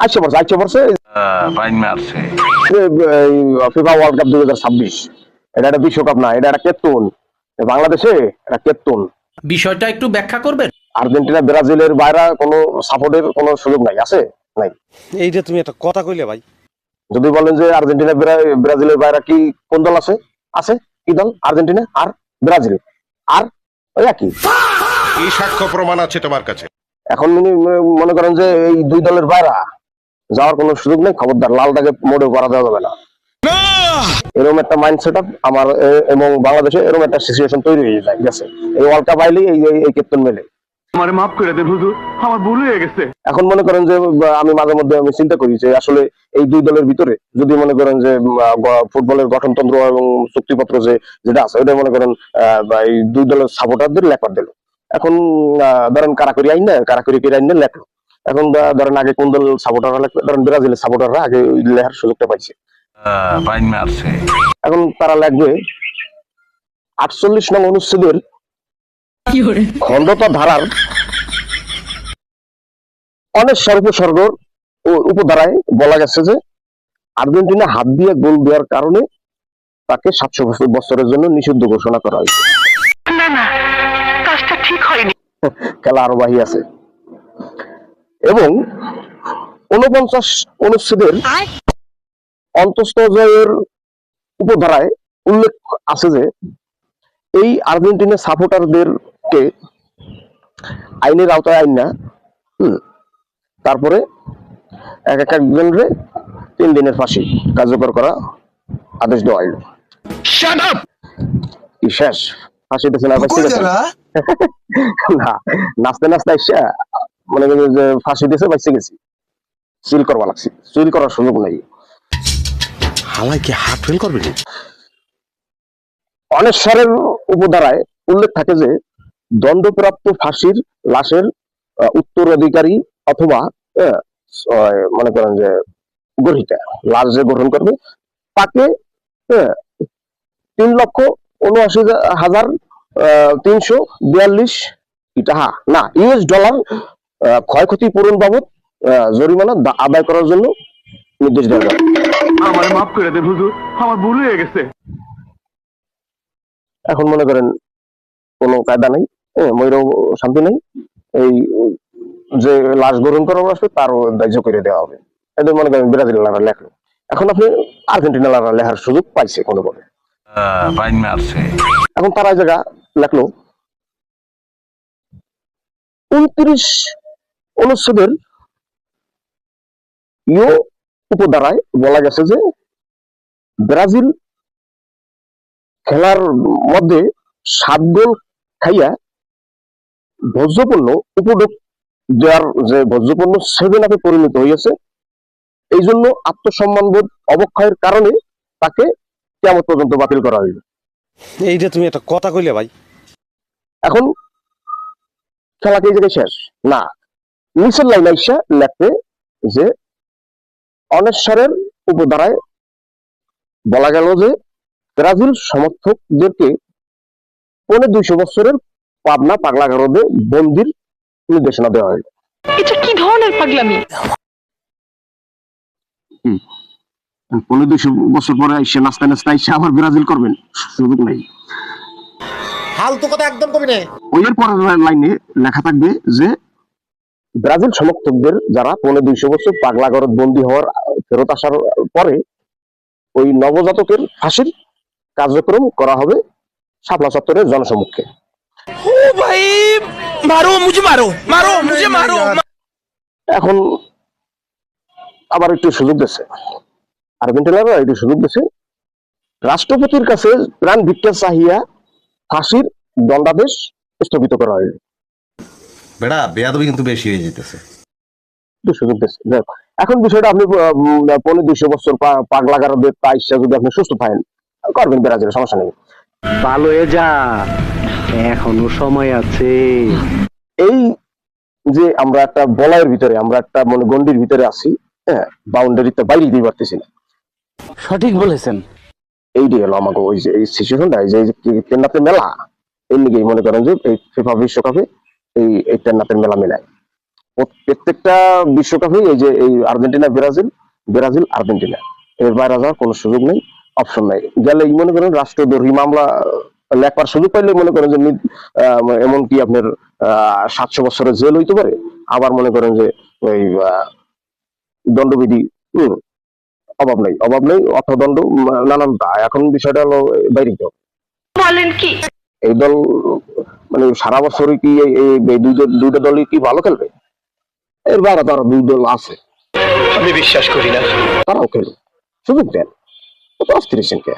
আইছে পড়ছে ফাইন মারছে। FIFA world cup 2026। এটা একটা বিশ্বকাপ না, এটা একটা কেত্তুন। বাংলাদেশে একটা কেত্তুন। বিষয়টা একটু ব্যাখ্যা করবেন? আর্জেন্টিনা ব্রাজিলের বাইরে কোনো সাপোর্টের কোনো সুযোগ নাই, আছে নাই? এইটা তুমি একটা কথা কইলে ভাই। যদি বলেন যে আর্জেন্টিনা ব্রাজিলের বাইরে কি কোন দল আছে? আছে কি দল? আর্জেন্টিনা আর ব্রাজিল, আর ওই একই। কি সাক্ষ্য প্রমাণ আছে তোমার কাছে? এখন মনে করেন যে এই দুই দলের বাইরে যাওয়ার কোনো সুযোগ নেই, খবরদার, লাল দাগে মোড়েও করা দেওয়া যাবে না। এরকম একটা মাইন্ড সেট আপ আমার এবং বাংলাদেশে এরকম একটা সিচুয়েশন তৈরি হয়ে যায় গেছে। এই ওয়ার্ল্ড কাপ আইলেই এই কেপ্টেন মেলে। আমারে মাফ করে দেন হুজুর, আমার ভুল হয়ে গেছে। এখন মনে করেন যে আমি মাঝে মধ্যে আমি চিন্তা করি যে আসলে এই দুই দলের ভিতরে যদি মনে করেন যে ফুটবলের গঠনতন্ত্র এবং চুক্তিপত্র যেটা আছে ওটা মনে করেন এই দুই দলের সাপোর্টারদের লেখার দিল। এখন ধরেন কারাকরি আইন না, কারাকরি আইন না লেখলো। এখন ধরেন আগে কোন দল সাপোর্টাররা লেখলো, ধরেন ব্রাজিলের সাপোর্টাররা আগে লেখার সুযোগটা পাইছে। ফাইন মারছে। এখন তারা লাগবে 48 নং অনুচ্ছেদের খণ্ডতা ধারার অনেক উপসর্গ উপধারায় বলা গেছে যে আর্জেন্টিনা হাত দিয়ে গোল দেওয়ার কারণে তাকে 700 বছরের জন্য নিষিদ্ধ ঘোষণা করা হয়েছে। না না, কাজটা ঠিক হয়নি। খেলা আরো বাহি আছে। এবং 49 অনুচ্ছেদের অন্তঃস্থের উপধারায় উল্লেখ আছে যে এই আর্জেন্টিনা সাপোর্টারদেরকে আইনের আওতায় আইন না, তারপরে একজনের 3 দিনের ফাঁসি কার্যকর করা আদেশ দেওয়া হইল। কি শেষ? ফাঁসি দিয়েছে না? না, নাচতে নাচতে আইসা মনে করি যে ফাঁসি দিয়েছে, বাইসে গেছি। সিল করবা লাগছে, সিল করার সুযোগ নাই। হালাই কি হাত ফেল করবে? অনেক সারের উপধারায় উল্লেখ থাকে যে দণ্ডপ্রাপ্ত ফাঁসির লাশের উত্তরাধিকারী অথবা মনে করেন যে গ্রহীতা লাশ যে গ্রহণ করবে তাকে 3,79,342 টাকা না ইউএস ডলার ক্ষয়ক্ষতি পূরণ বাবদ জরিমানা আদায় করার জন্য নির্দেশ দেওয়া হয়। আমারে মাফ করে দেন হুজুর, আমার ভুল হয়ে গেছে। এখন মনে করেন কোনো কায়দা নেই, ময়ূরও শান্তি নেই। এই যে লাশ গ্রহণ করার আসবে তারও দাহ্য করে দেওয়া হবে। এদের মনে করেন ব্রাজিল লেখলো, এখন আপনি আর্জেন্টিনা লেখার সুযোগ পাইছে কোনো ভাবে। ফাইন মারছে। এখন তারা জায়গা লেখলো 29 অনুচ্ছেদের উপধারায় বলা গেছে যে ব্রাজিল খেলার মধ্যে 7 গোল খাইয়া ভোজ্যপূর্ণ উপযোগ দেওয়ার যে ভোজ্যপূর্ণ 7 আপে পরিণত হয়েছে, এই জন্য আত্মসম্মানবোধ অবক্ষয়ের কারণে তাকে কিয়ামত পর্যন্ত বাতিল করা হইল। এইটা তুমি একটা কথা কইলে ভাই। এখন খেলা কি জায়গায় শেষ না, নিচের লাইন আইসা লেখবে যে অনেশ্বরের উপধারায় বলা গেল যে ব্রাজিল সমর্থকদেরকে 250 বছরের পাবনা পাগলাগারদে বন্দির নির্দেশনা দেওয়া হইল। এটা কি ধরনের পাগলামি? 250 বছর পরে আইসা নাস্তা নাস্তা আইসা আবার ব্রাজিল করবেন, সুযোগ নাই। ফালতু কথা একদম কবি না। ওই এর পরের লাইনে লেখা থাকবে যে ব্রাজিল সমর্থকদের যারা 250 বছর পাগলাগারদ বন্দী হওয়ার ফেরত আসার পরে ওই নবজাতকের ফাঁসির কার্যক্রম করা হবে শাপলা চত্বরের জনসম্মুখে। এখন আবার একটু সুযোগ দিচ্ছে আর্জেন্টিনারা, একটু সুযোগ দিচ্ছে রাষ্ট্রপতির কাছে প্রাণ ভিক্ষা চাহিয়া ফাঁসির দণ্ডাদেশ স্থগিত করা হয়েছে। বেড়া বেয়াদবি কিন্তু বেশি হয়ে যেতেছে। সুযোগ দিচ্ছে। এখন বিষয়টা আপনি 250 বছর পাগলাগারদের তাইসা যদি আপনি সুস্থ থাকেন করবেন ব্রাজিলের, সমস্যা নেই। ভালো হয়ে যা, এখনো সময় আছে। এই যে আমরা একটা বলয়ের ভিতরে, আমরা একটা মনে গন্ডির ভিতরে আছি, বাউন্ডারিতে বাইরে দিতে পারতেছি না। সঠিক বলেছেন। এইটাই হলো আমাকে ওই যে এই সিচুয়েশনটা, যে তেন্নাতে মেলা, এই লিগেই মনে করেন যে এই ফিফা বিশ্বকাপে এই তেন্নাতের মেলা মেলায় প্রত্যেকটা বিশ্বকাপে এই যে এই আর্জেন্টিনা ব্রাজিল ব্রাজিল আর্জেন্টিনা এর বাইরে যাওয়ার কোনো সুযোগ নেই, অপশন নাই। গেলেই মনে করেন রাষ্ট্রদ্রোহী মামলা লেখার সুযোগ পাইলে মনে করেন যে এমনকি আপনার 700 বছরের জেল হইতে পারে, আবার মনে করেন যে ওই দণ্ডবিধি অভাব নেই অর্থদণ্ড নানান দায়। এখন বিষয়টা হলো বাইরে বলেন কি? এই দল মানে সারা বছরই কি এই দুইটা দলই কি ভালো খেলবে? এর বাইরে তো আরো দুই দল আছে, আমি বিশ্বাস করি না। তারাও খেলবে, সুযোগ দেন, অস্থির কে